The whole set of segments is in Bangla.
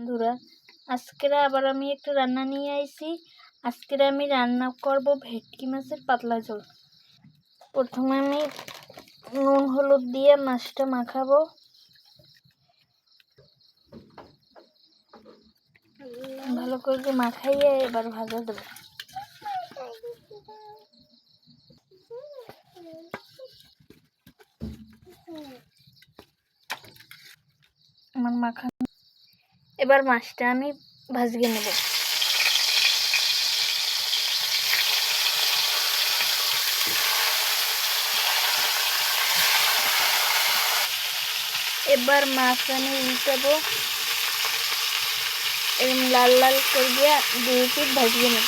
বন্ধুরা, আজকের আবার আমি একটা রান্না নিয়ে আইছি। আজকের আমি রান্না করব ভেটকি মাছের পাতলা ঝোল। প্রথমে আমি নুন হলুদ দিয়ে মাছটা মাখাবো। ভালো করে মাখাইয়ে এবার ভাজা দেবো। আমার মাখানো এবার মাছটা আমি ভাজিয়ে নেব। এবার মাছ আমি উল্টাবো, এরকম লাল লাল করে দিয়ে 2 পিঠ ভাজিয়ে নেব।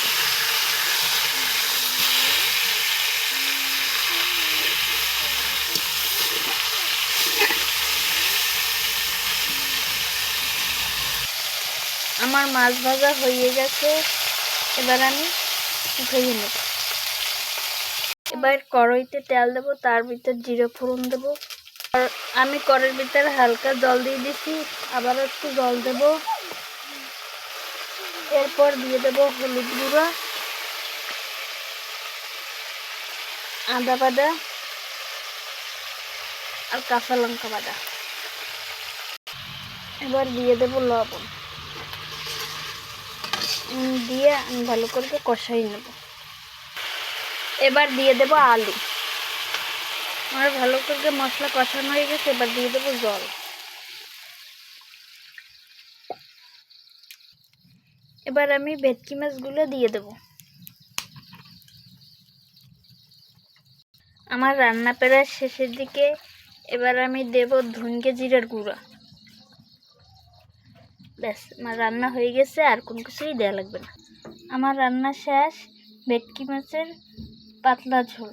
আমার মাছ ভাজা হয়ে গেছে, এবার আমি উঠিয়ে নেব। এবার কড়াইতে তেল দেবো, তার ভিতর জিরে ফোড়ন দেবো। আর আমি কড়াইয়ের ভিতরে হালকা জল দিয়ে দিছি, আবার একটু জল দেব। এরপর দিয়ে দেব হলুদ গুঁড়া, আদা বাটা আর কাঁচা লঙ্কা বাটা। এবার দিয়ে দেব লবণ, দিয়ে আমি ভালো করে কষাই নেব। এবার দিয়ে দেব আলু। আমার ভালো করে মশলা কষানো হয়ে গেছে, এবার দিয়ে দেবো জল। এবার আমি ভেটকি মাছগুলো দিয়ে দেব। আমার রান্না প্রায় শেষের দিকে। এবার আমি দেব ধনে জিরার গুঁড়া। ব্যাস, আমার রান্না হয়ে গেছে, আর কোনো কিছুই দেওয়া লাগবে না। আমার রান্না শেষ, ভেটকি মাছের পাতলা ঝোল।